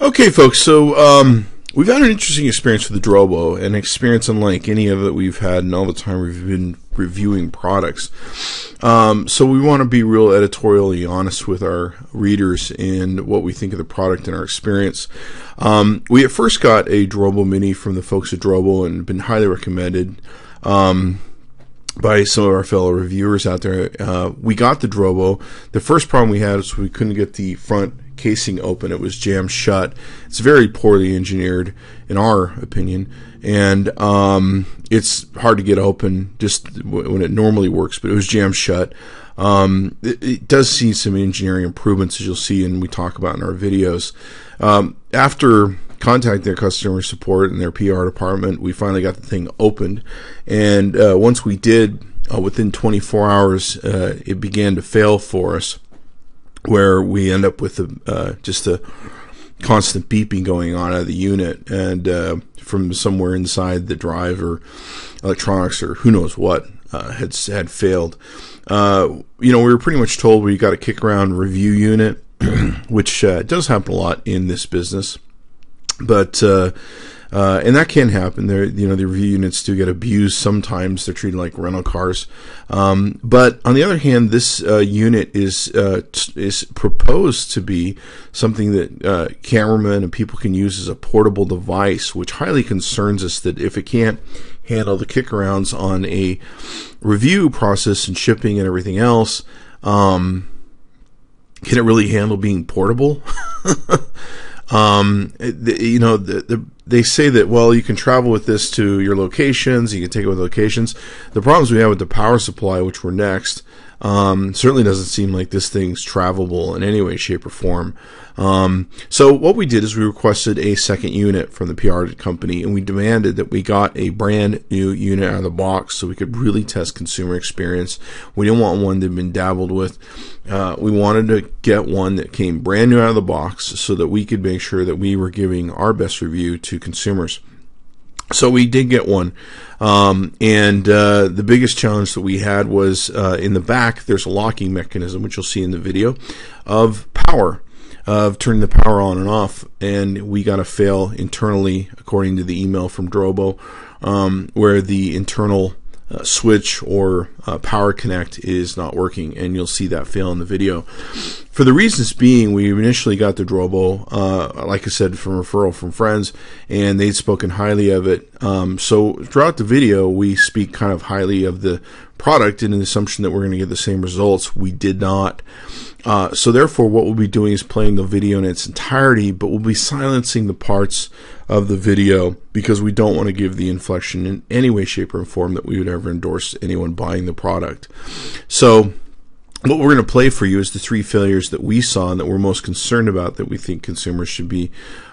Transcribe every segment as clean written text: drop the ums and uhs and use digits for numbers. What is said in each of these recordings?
Okay, folks, so we've had an interesting experience with the Drobo, an experience unlike any of that we've had in all the time we've been reviewing products. So we want to be real editorially honest with our readers in what we think of the product and our experience. We at first got a Drobo Mini from the folks at Drobo and been highly recommended by some of our fellow reviewers out there. We got the Drobo. The first problem we had was we couldn't get the front casing open. It was jammed shut. It's very poorly engineered in our opinion, and it's hard to get open just when it normally works, but it was jammed shut. It does see some engineering improvements, as you'll see and we talk about in our videos. After contacting their customer support and their PR department, we finally got the thing opened, and once we did, within 24 hours it began to fail for us, where we end up with just a constant beeping going on out of the unit, and from somewhere inside the drive or electronics or who knows what had failed. We were pretty much told we got a kick around review unit, which does happen a lot in this business, but and that can happen. The review units do get abused sometimes. They're treated like rental cars. But on the other hand, this unit is proposed to be something that cameramen and people can use as a portable device, which highly concerns us that if it can't handle the kick-arounds on a review process and shipping and everything else, can it really handle being portable? They say that, well, you can travel with this to your locations, you can take it with locations. The problems we have with the power supply, which we're next, certainly doesn't seem like this thing's travelable in any way, shape, or form. So what we did is we requested a second unit from the PR company, and we demanded that we got a brand new unit out of the box so we could really test consumer experience. We didn't want one that had been dabbled with. We wanted to get one that came brand new out of the box so that we could make sure that we were giving our best review to consumers. So we did get one, and the biggest challenge that we had was in the back. There's a locking mechanism, which you'll see in the video, of power, of turning the power on and off, and we got a fail internally, according to the email from Drobo, where the internal switch or power connect is not working, and you'll see that fail in the video. For the reasons being, we initially got the Drobo, like I said, from referral from friends, and they'd spoken highly of it. So throughout the video, we speak kind of highly of the product in an assumption that we're going to get the same results. We did not. So therefore, what we'll be doing is playing the video in its entirety, but we'll be silencing the parts of the video because we don't want to give the inflection in any way, shape, or form that we would ever endorse anyone buying the product. So what we're going to play for you is the three failures that we saw and that we're most concerned about, that we think consumers should be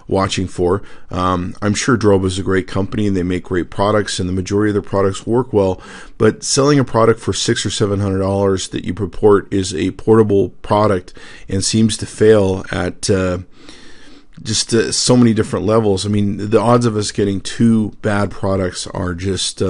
watching for. I'm sure Drobo is a great company and they make great products, and the majority of their products work well, but selling a product for $600 or $700 that you purport is a portable product and seems to fail at just so many different levels. I mean, the odds of us getting two bad products are just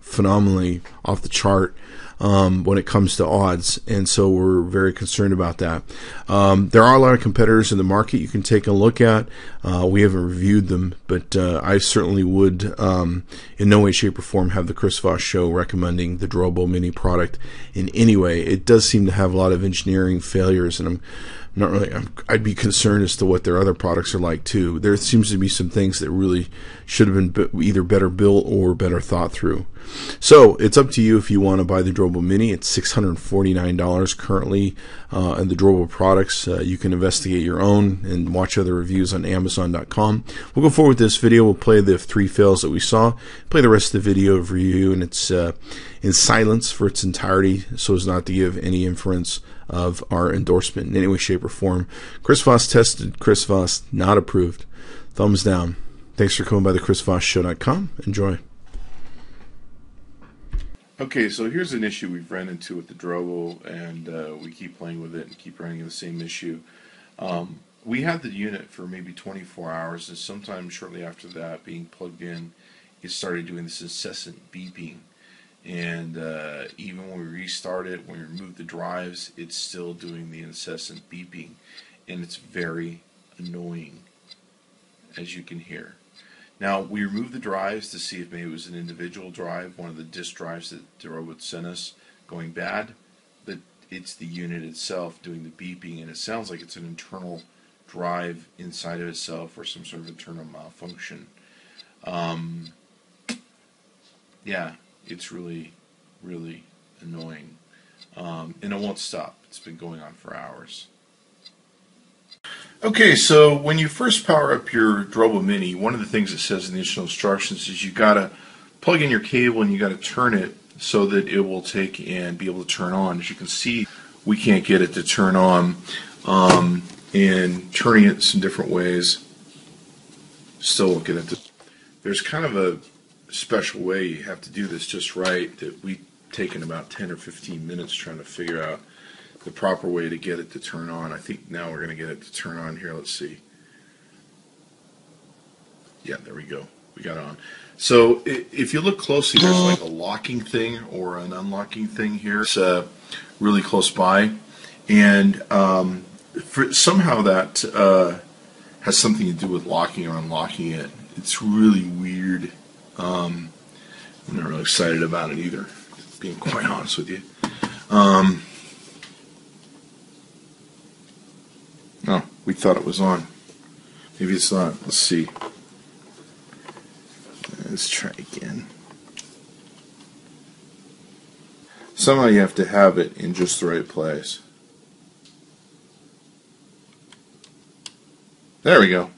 phenomenally off the chart when it comes to odds, and so we're very concerned about that. There are a lot of competitors in the market you can take a look at. We haven't reviewed them, but I certainly would in no way, shape, or form have the Chris Voss Show recommending the Drobo Mini product in any way. It does seem to have a lot of engineering failures, and I'd be concerned as to what their other products are like too. There seems to be some things that really should have been either better built or better thought through. So it's up to you if you want to buy the Drobo Mini. It's $649 currently in the Drobo products. You can investigate your own and watch other reviews on amzn.to. We'll go forward with this video. We'll play the three fails that we saw, play the rest of the video of review, and it's in silence for its entirety so as not to give any inference of our endorsement in any way, shape, or form. Chris Voss tested, Chris Voss not approved. Thumbs down. Thanks for coming by the chrisvossshow.com. Enjoy. Okay, so here's an issue we've run into with the Drobo, and we keep playing with it and keep running into the same issue. We had the unit for maybe 24 hours, and sometime shortly after that, being plugged in, it started doing this incessant beeping. And even when we restart it, when we remove the drives, it's still doing the incessant beeping, and it's very annoying. as you can hear. Now, we removed the drives to see if maybe it was an individual drive, one of the disk drives that Drobo sent us going bad, but it's the unit itself doing the beeping, and it sounds like it's an internal drive inside of itself or some sort of internal malfunction. Yeah, it's really, really annoying. And it won't stop. It's been going on for hours. Okay, so when you first power up your Drobo Mini, one of the things it says in the initial instructions is you got to plug in your cable and you got to turn it so that it will take and be able to turn on. As you can see, we can't get it to turn on, and turning it some different ways still won't get it to. There's kind of a special way you have to do this just right that we've taken about 10 or 15 minutes trying to figure out the proper way to get it to turn on. I think now we're going to get it to turn on here. Let's see. Yeah, there we go. We got it on. So if you look closely, there's like a locking thing or an unlocking thing here. It's really close by. And somehow that has something to do with locking or unlocking it. It's really weird. I'm not really excited about it either, being quite honest with you. Oh, we thought it was on. Maybe it's not. Let's see. Let's try again. Somehow you have to have it in just the right place. There we go.